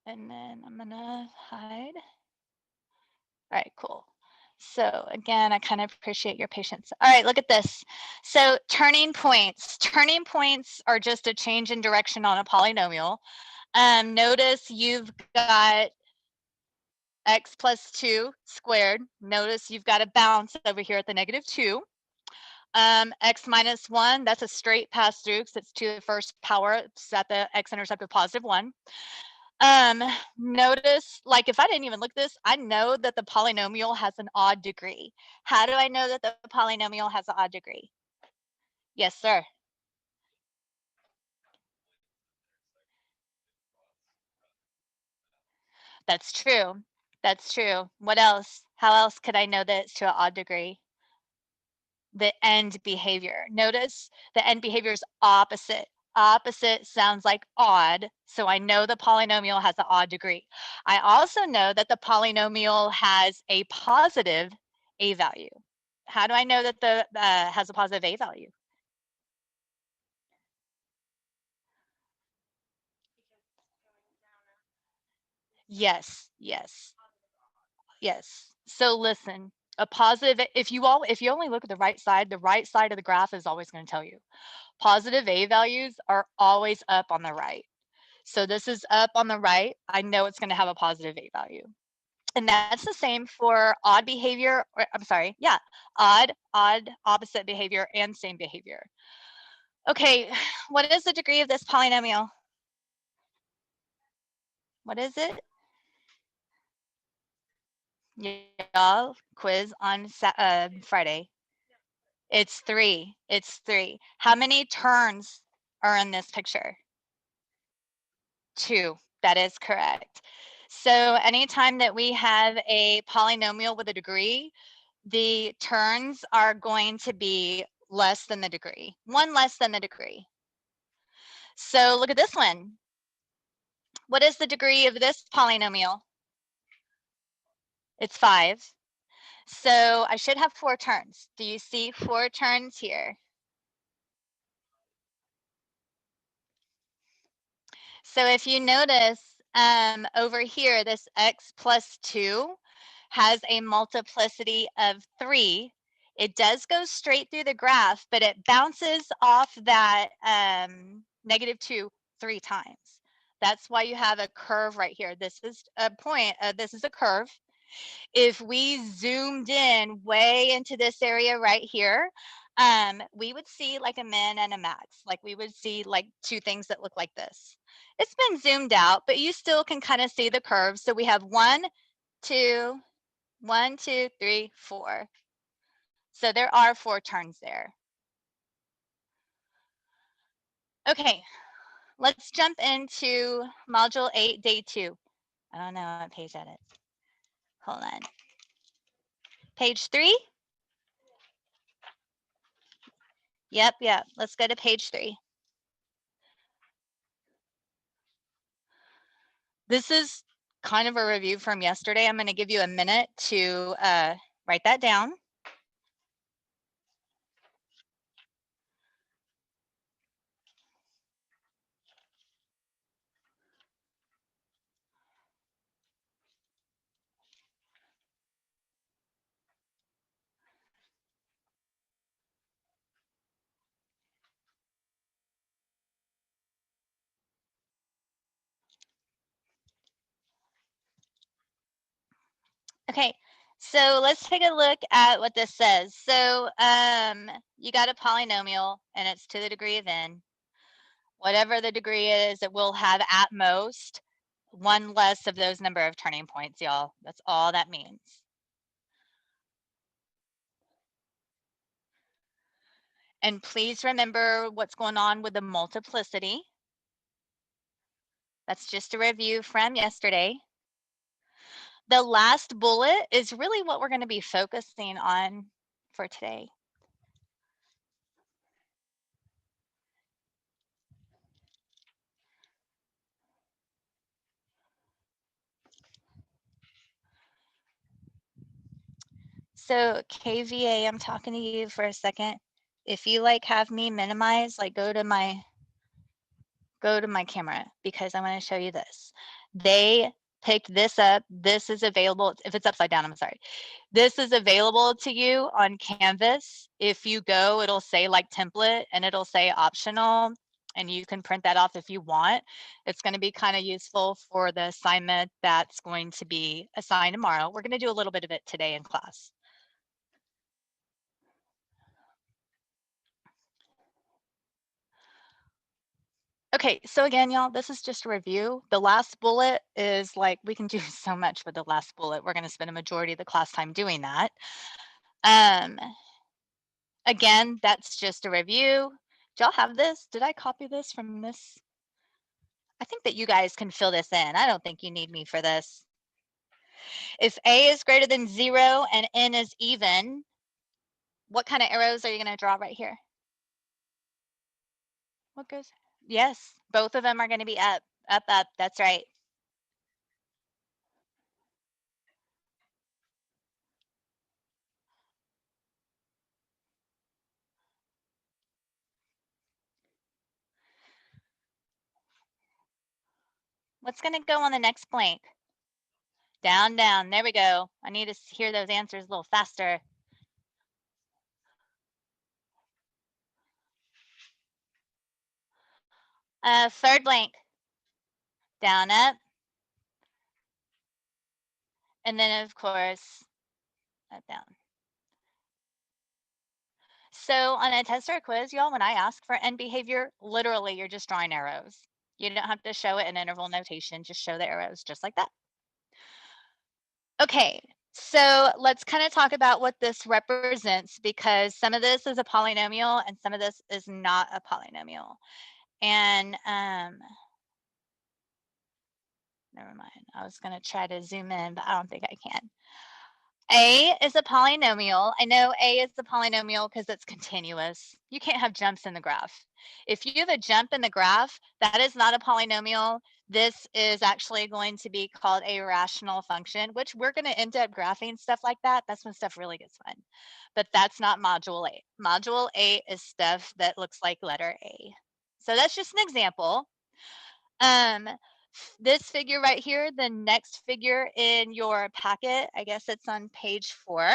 And then I'm gonna hide. All right, cool. So again, I kind of appreciate your patience. All right, look at this. So turning points. Turning points are just a change in direction on a polynomial. Notice you've got x plus 2 squared. Notice you've got a bounce over here at the -2. X minus 1, that's a straight pass through because it's to the first power. It's at the x-intercept of +1. Notice, like if I didn't even look at this, I know that the polynomial has an odd degree. How do I know that the polynomial has an odd degree? Yes, sir. That's true. That's true. What else? How else could I know that it's to an odd degree? The end behavior. Notice the end behavior is opposite. Opposite sounds like odd, so I know the polynomial has an odd degree. I also know that the polynomial has a positive a value. How do I know that the has a positive a value? Yes, yes, yes. So listen, a positive, if you only look at the right side of the graph is always going to tell you. Positive a values are always up on the right. So this is up on the right. I know it's going to have a positive a value. And that's the same for odd behavior, or I'm sorry, yeah, odd, opposite behavior, and same behavior. Okay, what is the degree of this polynomial? What is it? Y'all, quiz on Friday. It's 3. It's 3. How many turns are in this picture? 2. That is correct. So anytime that we have a polynomial with a degree, the turns are going to be less than the degree, 1 less than the degree. So look at this one. What is the degree of this polynomial? It's 5. So I should have 4 turns. Do you see 4 turns here? So if you notice over here, this x plus 2 has a multiplicity of 3. It does go straight through the graph, but it bounces off that -2 3 times. That's why you have a curve right here. This is a point, this is a curve. If we zoomed in way into this area right here, we would see like a min and a max. Like we would see like 2 things that look like this. It's been zoomed out, but you still can kind of see the curve. So we have 1, 2, 1, 2, 3, 4. So there are 4 turns there. Okay, let's jump into module 8, day 2. I don't know what page that is. Hold on. Page 3? Yep. Let's go to page 3. This is kind of a review from yesterday. I'm going to give you a minute to write that down. Okay, so let's take a look at what this says. So you got a polynomial and it's to the degree of n. Whatever the degree is, it will have at most 1 less of those number of turning points, y'all. That's all that means. And please remember what's going on with the multiplicity. That's just a review from yesterday. The last bullet is really what we're going to be focusing on for today. So KVA, I'm talking to you for a second. If you like have me minimize, like go to my go to my camera because I want to show you this. They picked this up. This is available. If it's upside down, I'm sorry. This is available to you on Canvas. If you go, it'll say like template and it'll say optional, and you can print that off if you want. It's going to be kind of useful for the assignment that's going to be assigned tomorrow. We're going to do a little bit of it today in class. Okay, so again, y'all, this is just a review. The last bullet is like, we can do so much with the last bullet. We're going to spend a majority of the class time doing that. Again, that's just a review. Do y'all have this? Did I copy this from this? I think that you guys can fill this in. I don't think you need me for this. If A is greater than 0 and N is even, what kind of arrows are you going to draw right here? What goes? Yes, both of them are going to be up, up, up. That's right. What's going to go on the next blank? Down, down. There we go. I need to hear those answers a little faster. Third blank. Down, up. And then, of course, up, down. So on a test or a quiz, y'all, when I ask for end behavior, literally you're just drawing arrows. You don't have to show it in interval notation, just show the arrows just like that. Okay, so let's kind of talk about what this represents, because some of this is a polynomial and some of this is not a polynomial. And never mind, I was going to try to zoom in, but I don't think I can. A is a polynomial. I know A is a polynomial because it's continuous. You can't have jumps in the graph. If you have a jump in the graph, that is not a polynomial. This is actually going to be called a rational function, which we're going to end up graphing stuff like that. That's when stuff really gets fun. But that's not module A. Module A is stuff that looks like letter A. So that's just an example. This figure right here, the next figure in your packet, I guess it's on page 4.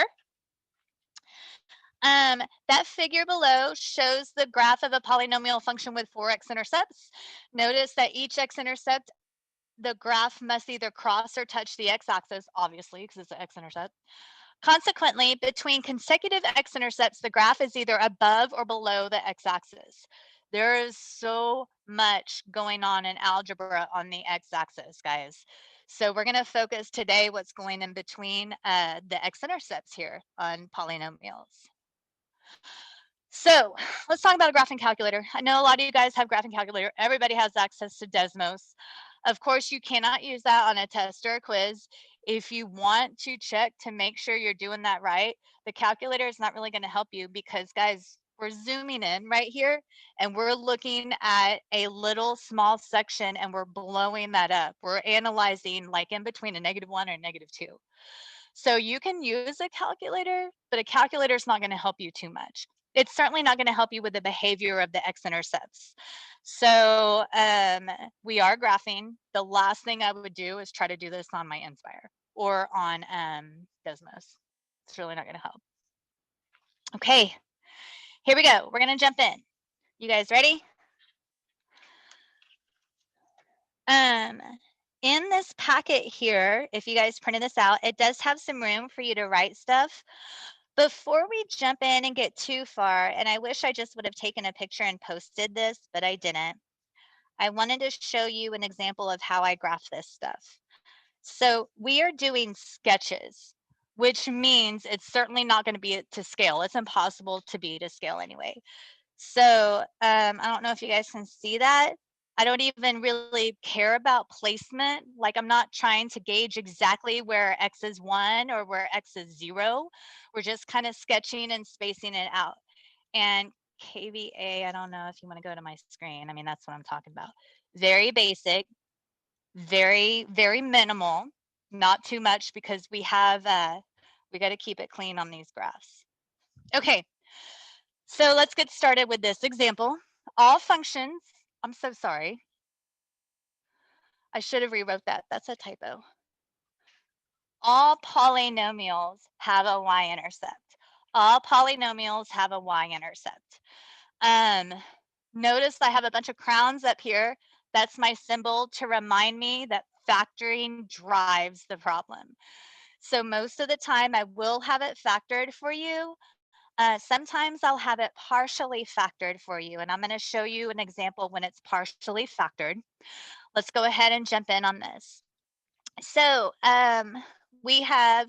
That figure below shows the graph of a polynomial function with 4 x-intercepts. Notice that each x-intercept, the graph must either cross or touch the x-axis, obviously, because it's an x-intercept. Consequently, between consecutive x-intercepts, the graph is either above or below the x-axis. There is so much going on in algebra on the x-axis, guys. So we're going to focus today what's going in between the x-intercepts here on polynomials. So let's talk about a graphing calculator. I know a lot of you guys have graphing calculator. Everybody has access to Desmos. Of course, you cannot use that on a test or a quiz. If you want to check to make sure you're doing that right, the calculator is not really going to help you because, guys, we're zooming in right here and we're looking at a little small section and we're blowing that up. We're analyzing like in between a -1 and a -2. So you can use a calculator, but a calculator is not going to help you too much. It's certainly not going to help you with the behavior of the x-intercepts. So we are graphing. The last thing I would do is try to do this on my Inspire or on Desmos. It's really not going to help. Okay, here we go. We're going to jump in. You guys ready? In this packet here, if you guys printed this out, it does have some room for you to write stuff. Before we jump in and get too far, and I wish I just would have taken a picture and posted this, but I didn't. I wanted to show you an example of how I graph this stuff. So we are doing sketches, which means it's certainly not going to be to scale. It's impossible to be to scale anyway. So I don't know if you guys can see that. I don't even really care about placement. Like I'm not trying to gauge exactly where X is 1 or where X is 0. We're just kind of sketching and spacing it out. And KVA, I don't know if you want to go to my screen. I mean, that's what I'm talking about. Very basic, very, very minimal, not too much because we have, we got to keep it clean on these graphs. Okay, so let's get started with this example. All functions, I'm so sorry. I should have rewrote that. That's a typo. All polynomials have a y-intercept. All polynomials have a y-intercept. Notice I have a bunch of crowns up here. That's my symbol to remind me that factoring drives the problem. So most of the time I will have it factored for you. Sometimes I'll have it partially factored for you, and I'm going to show you an example when it's partially factored. Let's go ahead and jump in on this. So we have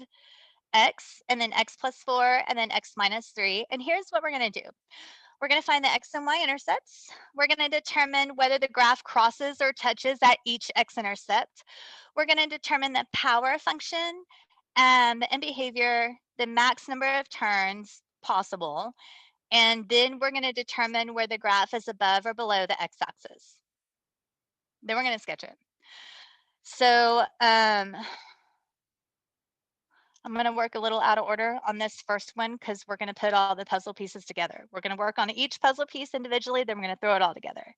x and then x plus 4 and then x minus 3. And here's what we're going to do. We're going to find the x and y intercepts. We're going to determine whether the graph crosses or touches at each x-intercept. We're going to determine the power function and behavior, the max number of turns possible, and then we're going to determine where the graph is above or below the x-axis. Then we're going to sketch it. So I'm going to work a little out of order on this first one because we're going to put all the puzzle pieces together. We're going to work on each puzzle piece individually, then we're going to throw it all together.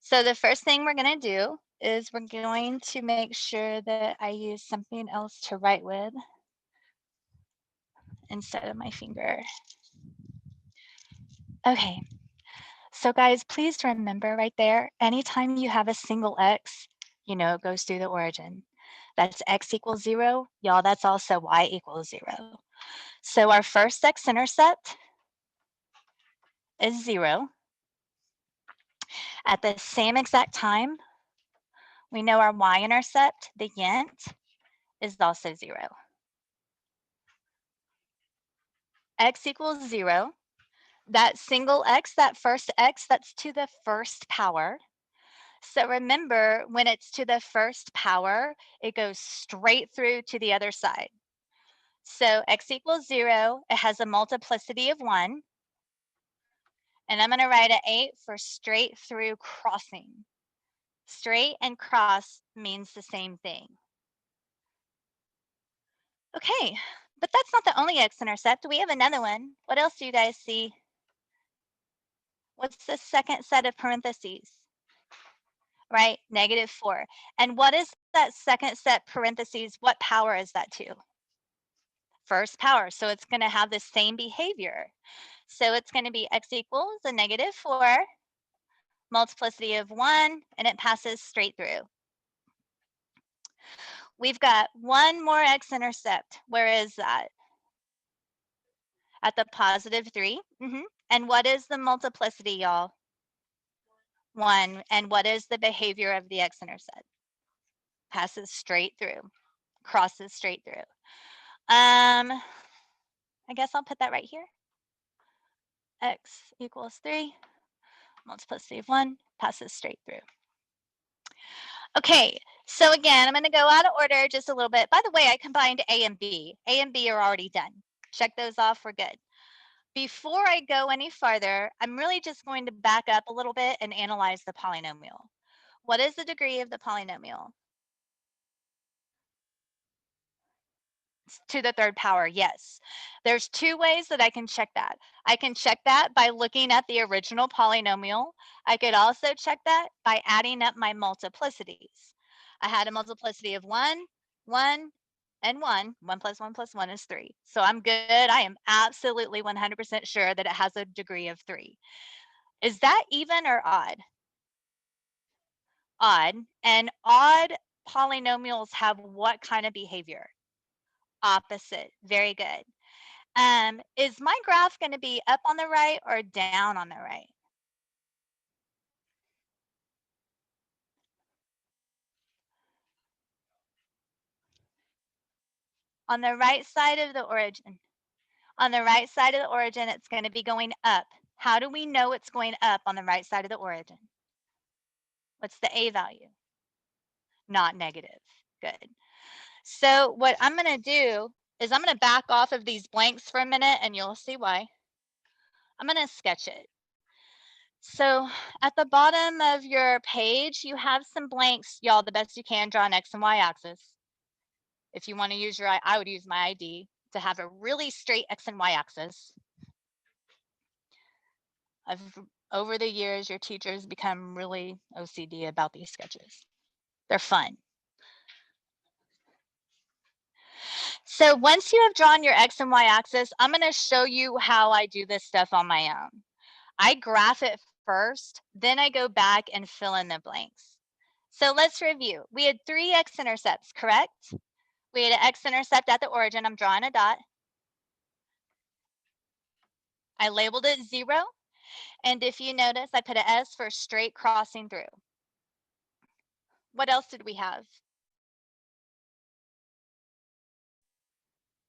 So the first thing we're going to do is we're going to make sure that I use something else to write with instead of my finger. Okay, so guys, please remember right there, anytime you have a single x, you know it goes through the origin. That's x equals 0. Y'all, that's also y equals 0. So our first x-intercept is 0. At the same exact time, we know our y-intercept, the int, is also 0. X equals 0. That single x, that first x, that's to the first power. So remember, when it's to the first power, it goes straight through to the other side. So x equals 0, it has a multiplicity of 1. And I'm going to write an 8 for straight through crossing. Straight and cross means the same thing. Okay, but that's not the only x-intercept. We have another one. What else do you guys see? What's the second set of parentheses? Right, -4. And what is that second set parentheses? What power is that to? First power. So it's going to have the same behavior. So it's going to be x equals a -4, multiplicity of 1, and it passes straight through. We've got one more x-intercept. Where is that? At the +3. And what is the multiplicity, y'all? 1. And what is the behavior of the x-intercept? Passes straight through, crosses straight through. I guess I'll put that right here. X equals 3, multiplicity of 1, passes straight through. Okay, so again, I'm going to go out of order just a little bit. By the way, I combined A and B. A and B are already done. Check those off, we're good. Before I go any farther, I'm really just going to back up a little bit and analyze the polynomial. What is the degree of the polynomial? To the third power, yes. There's two ways that I can check that. I can check that by looking at the original polynomial. I could also check that by adding up my multiplicities. I had a multiplicity of 1, 1, and 1. 1 plus 1 plus 1 is 3. So I'm good. I am absolutely 100% sure that it has a degree of 3. Is that even or odd? Odd. And odd polynomials have what kind of behavior? Opposite. Very good. Is my graph going to be up on the right or down on the right? On the right side of the origin. On the right side of the origin, it's going to be going up. How do we know it's going up on the right side of the origin? What's the A value? Not negative. Good. So what I'm going to do is I'm going to back off of these blanks for a minute and you'll see why. I'm going to sketch it. So at the bottom of your page, you have some blanks. Y'all, the best you can, draw an X and Y axis. If you want to use I would use my ID to have a really straight X and Y axis. Over the years, your teachers become really OCD about these sketches. They're fun. So once you have drawn your X and Y axis, I'm going to show you how I do this stuff on my own. I graph it first, then I go back and fill in the blanks. So let's review. We had 3 x-intercepts, correct? We had an x-intercept at the origin. I'm drawing a dot. I labeled it 0. And if you notice, I put an S for straight crossing through. What else did we have?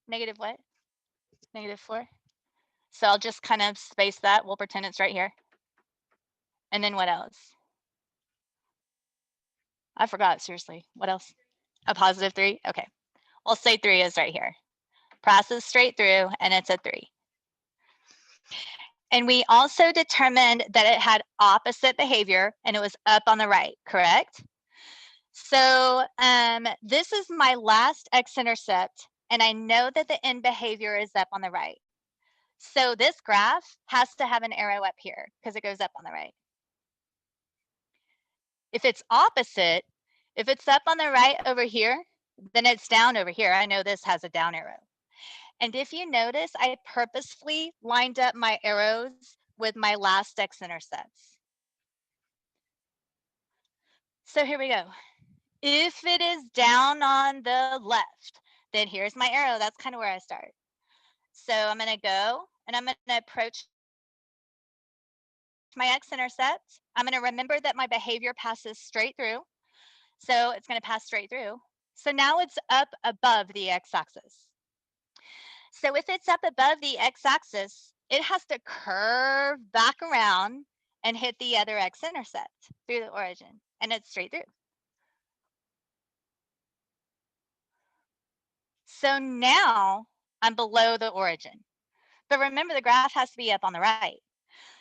Negative what? Negative 4. So I'll just kind of space that. We'll pretend it's right here. And then what else? I forgot, seriously. What else? A positive 3? Okay. We'll say 3 is right here. Passes straight through, and it's a 3. And we also determined that it had opposite behavior, and it was up on the right, correct? So this is my last x-intercept, and I know that the end behavior is up on the right. So this graph has to have an arrow up here because it goes up on the right. If it's opposite, if it's up on the right over here, then it's down over here. I know this has a down arrow. And if you notice, I purposefully lined up my arrows with my last x-intercepts. So here we go. If it is down on the left, then here's my arrow. That's kind of where I start. So I'm going to go and I'm going to approach my x-intercept. I'm going to remember that my behavior passes straight through. So it's going to pass straight through. So now it's up above the x-axis. So if it's up above the x-axis, it has to curve back around and hit the other x-intercept through the origin, and it's straight through. So now I'm below the origin. But remember, the graph has to be up on the right.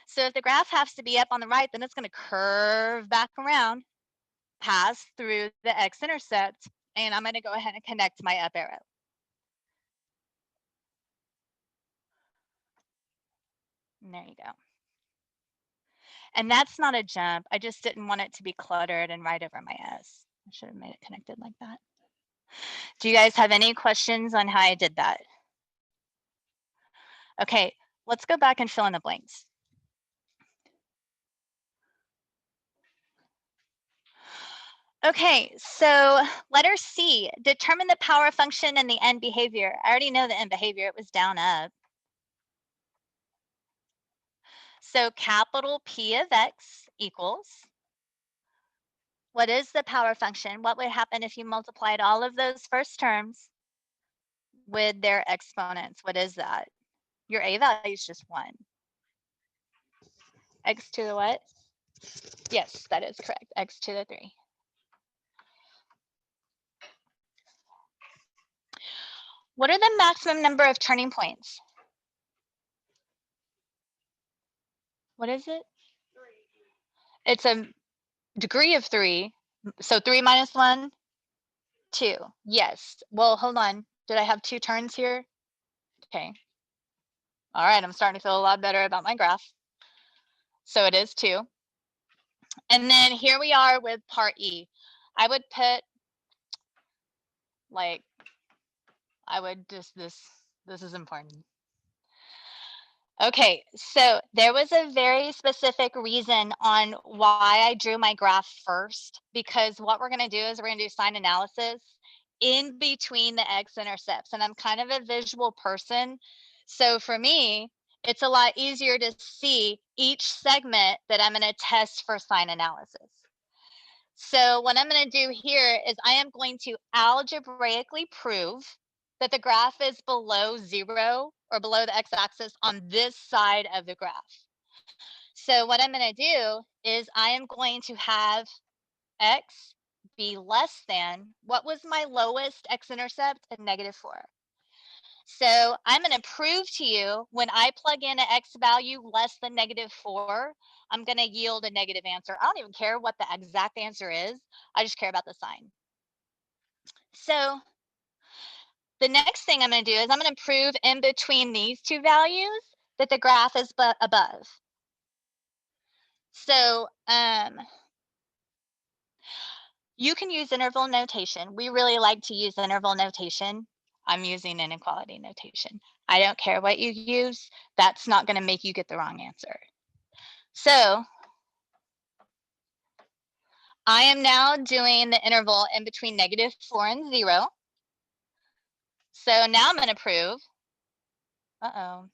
So if the graph has to be up on the right, then it's going to curve back around, pass through the x-intercept, and I'm going to go ahead and connect my up arrow. And there you go. And that's not a jump. I just didn't want it to be cluttered and right over my S. I should have made it connected like that. Do you guys have any questions on how I did that? Okay, let's go back and fill in the blanks. Okay, so letter C, determine the power function and the end behavior. I already know the end behavior, it was down up. So capital P of X equals, what is the power function? What would happen if you multiplied all of those first terms with their exponents? What is that? Your A value is just 1. X to the what? Yes, that is correct. X to the 3. What are the maximum number of turning points? What is it? It's a degree of 3. So 3 minus 1, 2. Yes. Well, hold on. Did I have 2 turns here? Okay. All right, I'm starting to feel a lot better about my graph. So it is 2. And then here we are with part E. I would put, like, I would just, this is important. Okay, so there was a very specific reason on why I drew my graph first, because what we're going to do is we're going to do sign analysis in between the x-intercepts, and I'm kind of a visual person. So for me, it's a lot easier to see each segment that I'm going to test for sign analysis. So what I'm going to do here is I am going to algebraically prove that the graph is below 0 or below the x-axis on this side of the graph. So what I'm going to do is I am going to have x be less than, what was my lowest x-intercept? A -4. So I'm going to prove to you when I plug in an x value less than -4, I'm going to yield a negative answer. I don't even care what the exact answer is. I just care about the sign. So the next thing I'm going to do is I'm going to prove in between these 2 values that the graph is above. So You can use interval notation. We really like to use interval notation. I'm using inequality notation. I don't care what you use. That's not going to make you get the wrong answer. So I am now doing the interval in between -4 and 0. So now I'm going to prove. Uh-oh.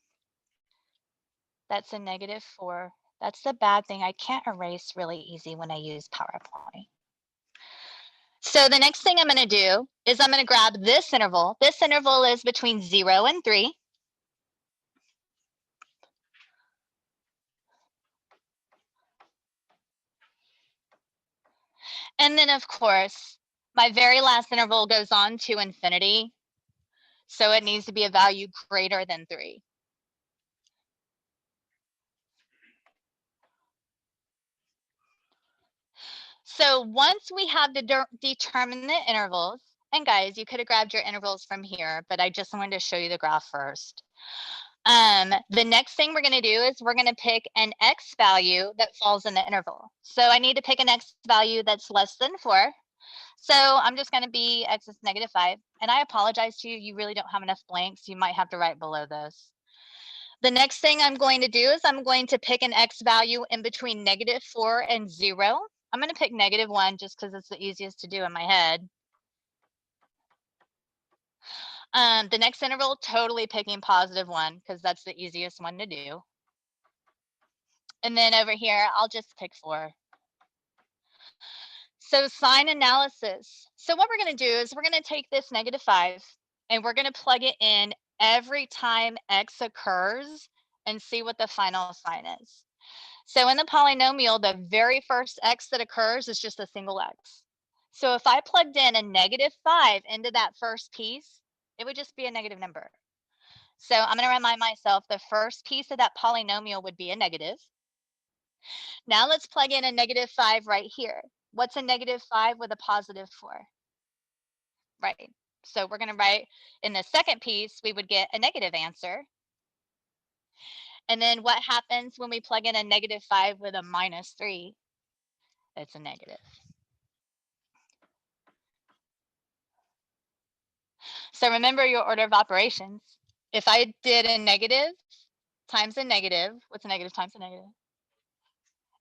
That's a -4. That's the bad thing. I can't erase really easy when I use PowerPoint. So the next thing I'm going to do is I'm going to grab this interval. This interval is between 0 and 3. And then, of course, my very last interval goes on to infinity. So it needs to be a value greater than 3. So once we have determined the intervals, and guys, you could have grabbed your intervals from here, but I just wanted to show you the graph first. The next thing we're going to do is we're going to pick an x value that falls in the interval. So I need to pick an x value that's less than 4. So I'm just going to be x is -5. And I apologize to you. You really don't have enough blanks. You might have to write below this. The next thing I'm going to do is I'm going to pick an x value in between -4 and 0. I'm going to pick -1 just because it's the easiest to do in my head. The next interval, totally picking +1 because that's the easiest one to do. And then over here, I'll just pick 4. So sign analysis. So what we're going to do is we're going to take this -5 and we're going to plug it in every time x occurs and see what the final sign is. So in the polynomial, the very first x that occurs is just a single x. So if I plugged in a -5 into that first piece, it would just be a negative number. So I'm going to remind myself the first piece of that polynomial would be a negative. Now let's plug in a -5 right here. What's a -5 with a +4? Right. So we're going to write in the second piece, we would get a negative answer. And then what happens when we plug in a -5 with a -3? It's a negative. So remember your order of operations. If I did a negative times a negative, what's a negative times a negative?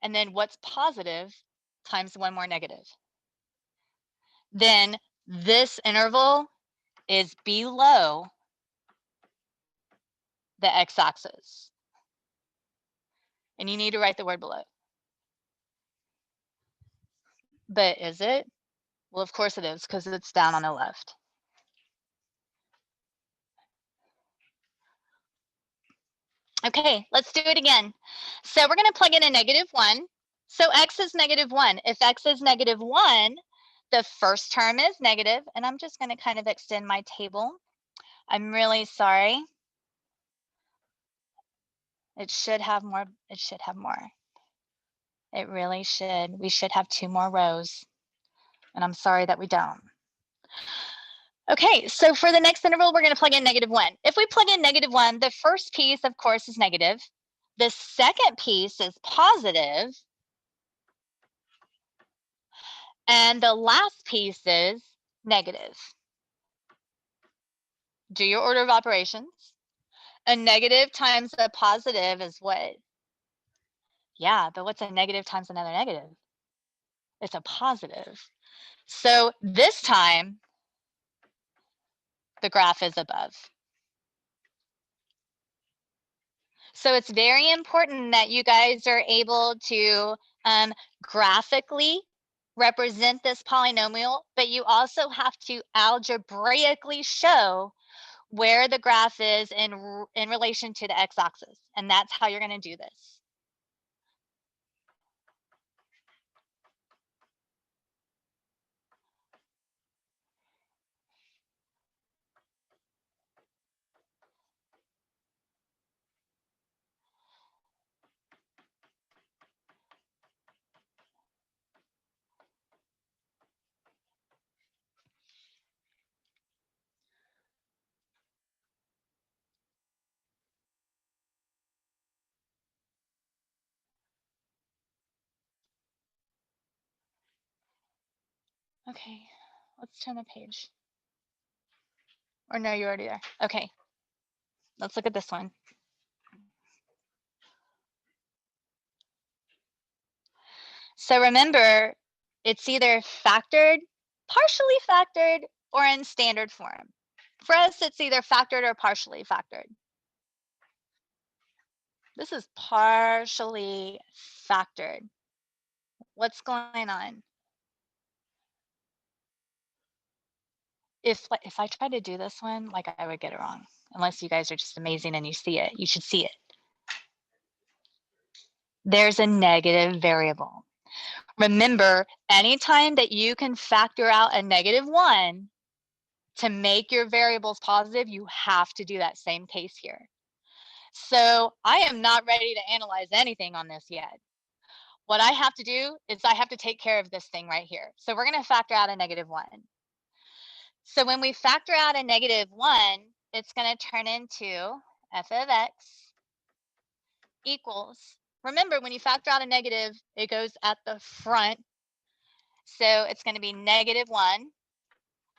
And then what's positive times one more negative? Then this interval is below the x-axis. And you need to write the word below. But is it? Well, of course it is, because it's down on the left. Okay, let's do it again. So we're going to plug in a -1. So x is -1. If x is -1, the first term is negative, and I'm just going to kind of extend my table. I'm really sorry. It should have more. It should have more. It really should. We should have 2 more rows, and I'm sorry that we don't. Okay, so for the next interval, we're going to plug in -1. If we plug in -1, the first piece, of course, is negative. The second piece is positive. And the last piece is negative. Do your order of operations. A negative times a positive is what? Yeah, but what's a negative times another negative? It's a positive. So this time, the graph is above. So it's very important that you guys are able to graphically represent this polynomial, but you also have to algebraically show where the graph is in relation to the x-axis. And that's how you're going to do this. Okay, let's turn the page. Or no, you're already there. Okay, let's look at this one. So remember, it's either factored, partially factored, or in standard form. For us, it's either factored or partially factored. This is partially factored. What's going on? If I try to do this one, like I would get it wrong. Unless you guys are just amazing and you see it. You should see it. There's a negative variable. Remember, anytime that you can factor out a -1 to make your variables positive, you have to do that same case here. So I am not ready to analyze anything on this yet. What I have to do is I have to take care of this thing right here. So we're going to factor out a -1. So when we factor out a -1, it's going to turn into f of x equals, remember when you factor out a negative, it goes at the front. So it's going to be -1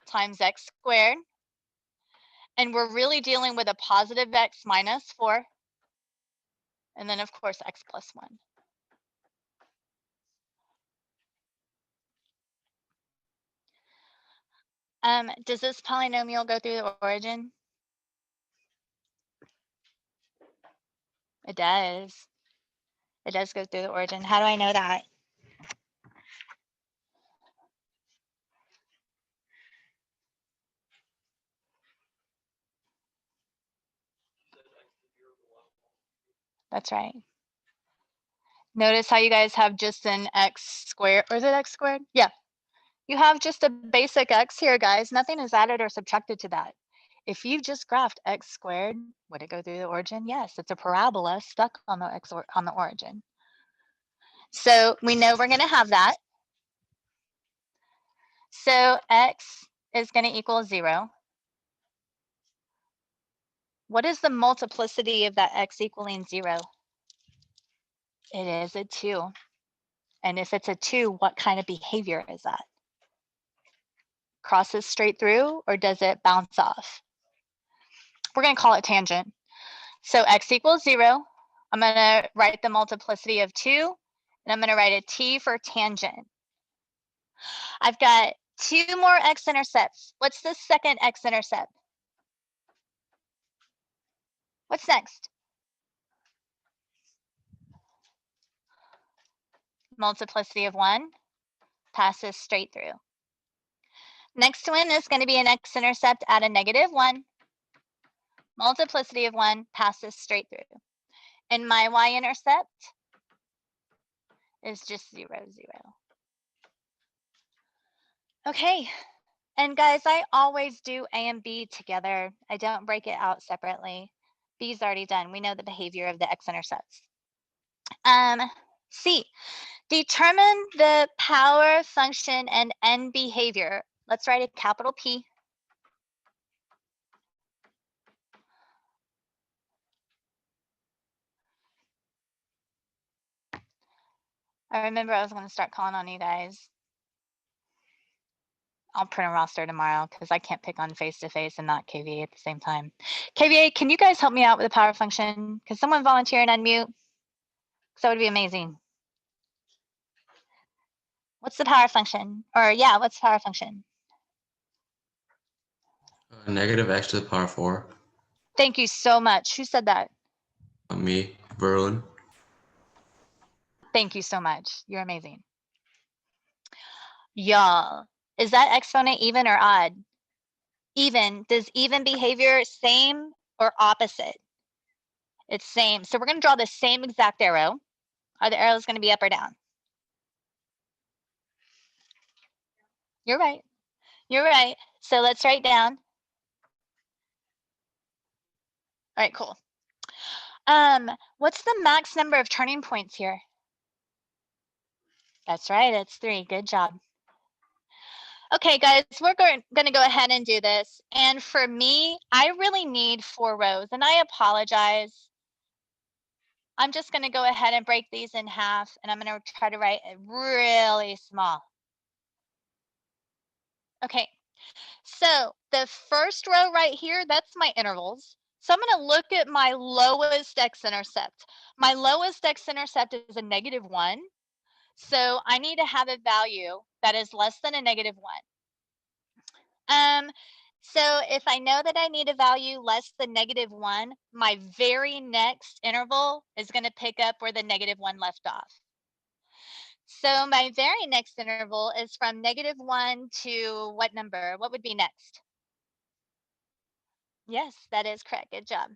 times x squared. And we're really dealing with a positive x minus 4. And then, of course, x plus 1. Does this polynomial go through the origin? It does. It does go through the origin. How do I know that? That's right. Notice how you guys have just an x squared, or is it x squared? Yeah. You have just a basic x here, guys. Nothing is added or subtracted to that. If you just graphed x squared, would it go through the origin? Yes, it's a parabola stuck on the origin. So we know we're going to have that. So x is going to equal 0. What is the multiplicity of that x equaling 0? It is a 2. And if it's a 2, what kind of behavior is that? Crosses straight through, or does it bounce off? We're going to call it tangent. So x equals 0. I'm going to write the multiplicity of 2, and I'm going to write a t for tangent. I've got 2 more x-intercepts. What's the second x-intercept? What's next? Multiplicity of 1 passes straight through. Next one is going to be an x-intercept at a -1. Multiplicity of 1 passes straight through. And my y-intercept is just 0, 0. Okay. And guys, I always do A and B together. I don't break it out separately. B's already done. We know the behavior of the x-intercepts. C, determine the power function and end behavior. Let's write a capital P. I remember I was going to start calling on you guys. I'll print a roster tomorrow because I can't pick on face-to-face and not KVA at the same time. KVA, can you guys help me out with the power function? Can someone volunteer and unmute? Because that would be amazing. What's the power function? Or yeah, what's the power function? -x to the power 4. Thank you so much. Who said that? Me, Berlin. Thank you so much. You're amazing. Y'all, is that exponent even or odd? Even. Does even behavior same or opposite? It's same. So we're going to draw the same exact arrow. Are the arrows going to be up or down? You're right. You're right. So let's write down. All right, cool. What's the max number of turning points here? That's right, it's 3. Good job. Okay, guys, we're going to go ahead and do this. And for me, I really need 4 rows, and I apologize. I'm just going to go ahead and break these in half, and I'm going to try to write it really small. Okay, so the first row right here, that's my intervals. So I'm going to look at my lowest x-intercept. My lowest x-intercept is a -1. So I need to have a value that is less than a -1. So if I know that I need a value less than -1, my very next interval is going to pick up where the -1 left off. So my very next interval is from -1 to what number? What would be next? Yes, that is correct. Good job.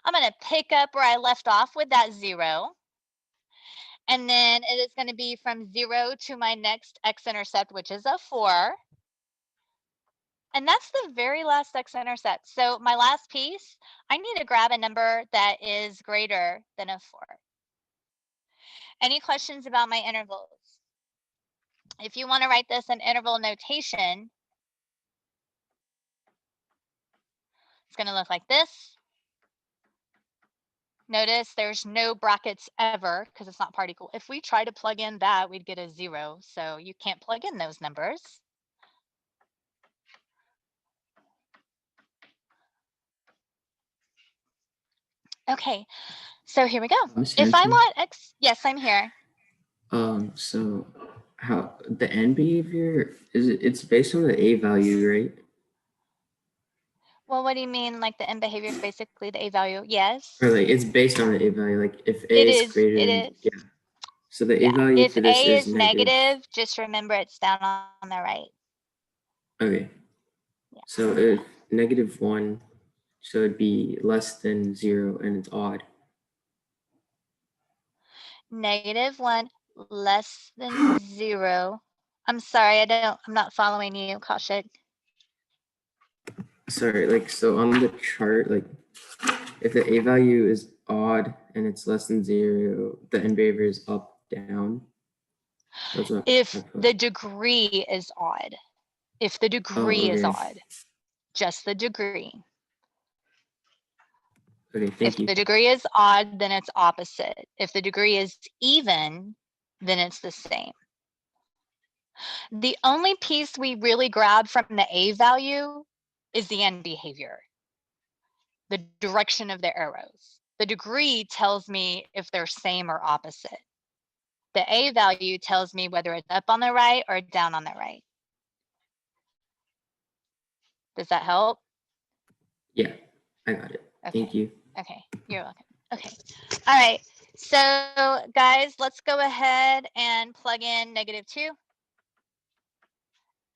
I'm going to pick up where I left off with that 0. And then it is going to be from 0 to my next x-intercept, which is a 4. And that's the very last x-intercept. So my last piece, I need to grab a number that is greater than a 4. Any questions about my intervals? If you want to write this in interval notation, it's going to look like this. Notice there's no brackets ever because it's not part equal. If we try to plug in that, we'd get a 0. So you can't plug in those numbers. Okay, so here we go. Miss If I Hanson? want x, yes, I'm here. So how the end behavior it's based on the a value, right? Well, what do you mean, like the end behavior is basically the a value? Yes. Or like it's based on the a value. Like if a It is is. greater It than is. yeah. So the a Yeah. value If for this a is is negative. negative, just remember it's down on the right. Okay. Yeah. So if -1, so it'd be less than 0 and it's odd. -1 less than 0. I'm sorry, I'm not following you, Kaushik. Sorry, like so on the chart, like if the a value is odd and it's less than 0, the end behavior is up, down. That's what I If put. the degree is odd. If the degree is okay. odd. Just the degree. Okay, thank If you. the degree is odd, then it's opposite. If the degree is even, then it's the same. The only piece we really grab from the a value is the end behavior, the direction of the arrows. The degree tells me if they're same or opposite. The a value tells me whether it's up on the right or down on the right. Does that help? Yeah, I got it. Okay. Thank you. Okay, you're welcome. Okay. All right. So guys, let's go ahead and plug in -2.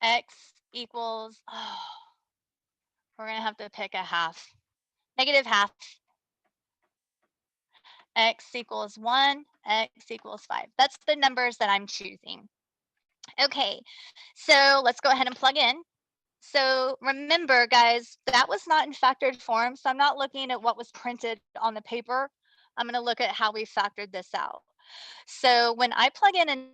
X equals, oh, we're going to have to pick a half. -1/2. X equals 1, x equals 5. That's the numbers that I'm choosing. Okay, so let's go ahead and plug in. So remember, guys, that was not in factored form, so I'm not looking at what was printed on the paper. I'm going to look at how we factored this out. So when I plug in a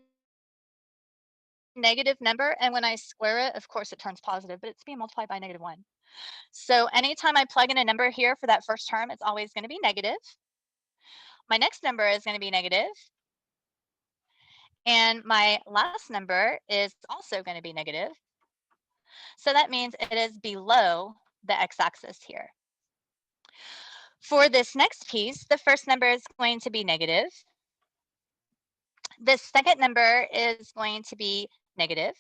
negative number and when I square it, of course it turns positive, but it's being multiplied by -1. So anytime I plug in a number here for that first term, it's always going to be negative. My next number is going to be negative. And my last number is also going to be negative. So that means it is below the x-axis here. For this next piece, the first number is going to be negative. The second number is going to be negative.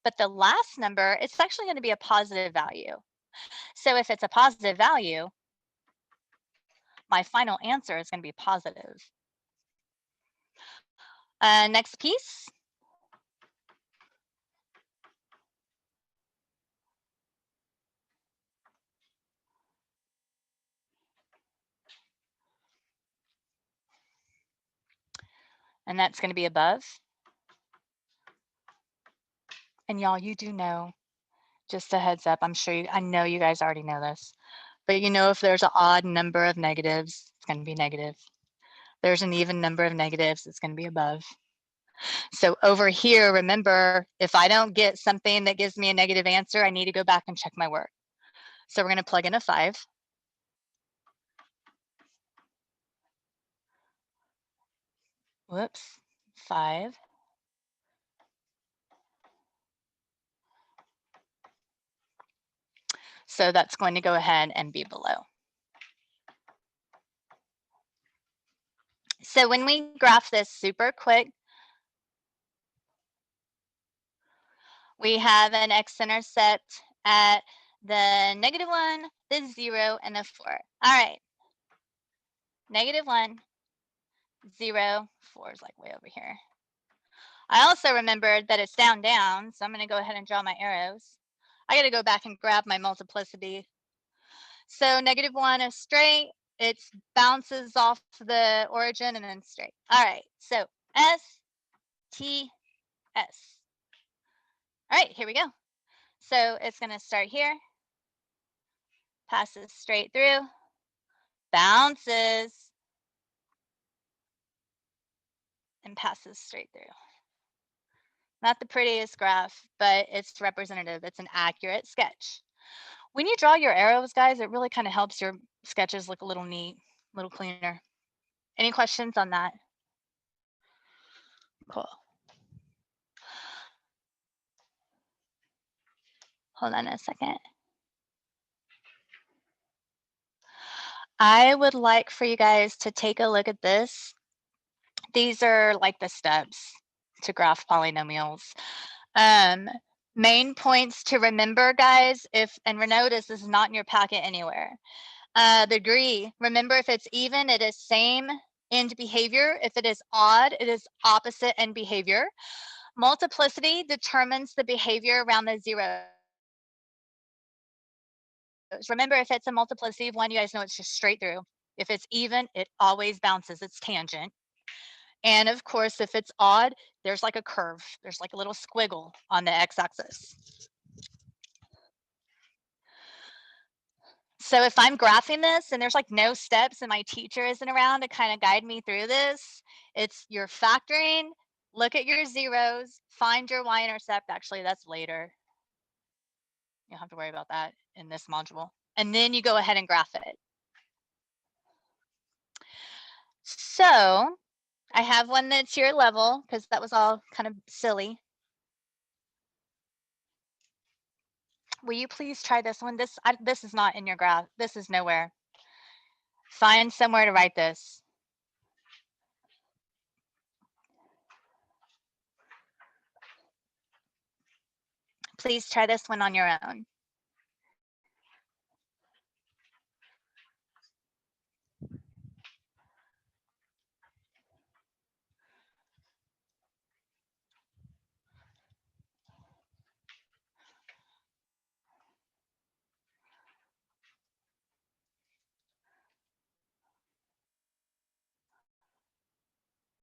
But the last number, it's actually going to be a positive value. So if it's a positive value, my final answer is going to be positive. Next piece. And that's going to be above. And y'all, you do know, just a heads up, I know you guys already know this, but you know if there's an odd number of negatives, it's going to be negative. There's an even number of negatives, it's going to be above. So over here, remember, if I don't get something that gives me a negative answer, I need to go back and check my work. So we're going to plug in a 5. Whoops, 5. So that's going to go ahead and be below. So when we graph this super quick, we have an x-intercept at the -1, the 0, and the 4. All right. -1, 0, 4 is like way over here. I also remembered that it's down, down, so I'm going to go ahead and draw my arrows. I got to go back and grab my multiplicity. So -1 is straight. It bounces off the origin and then straight. All right. So S, T, S. All right, here we go. So it's going to start here, passes straight through, bounces, and passes straight through. Not the prettiest graph, but it's representative. It's an accurate sketch. When you draw your arrows, guys, it really kind of helps your sketches look a little neat, a little cleaner. Any questions on that? Cool. Hold on a second. I would like for you guys to take a look at this. These are like the steps to graph polynomials. Main points to remember, guys, and notice this is not in your packet anywhere. The degree, remember if it's even, it is same end behavior. If it is odd, it is opposite end behavior. Multiplicity determines the behavior around the zeros. Remember, if it's a multiplicity of 1, you guys know it's just straight through. If it's even, it always bounces, it's tangent. And of course, if it's odd, there's like a curve. There's like a little squiggle on the x-axis. So if I'm graphing this and there's like no steps and my teacher isn't around to kind of guide me through this, it's you're factoring, look at your zeros, find your y-intercept. Actually, that's later. You don't have to worry about that in this module. And then you go ahead and graph it. So I have one that's your level because that was all kind of silly. Will you please try this one? This is not in your graph. This is nowhere. Find somewhere to write this. Please try this one on your own.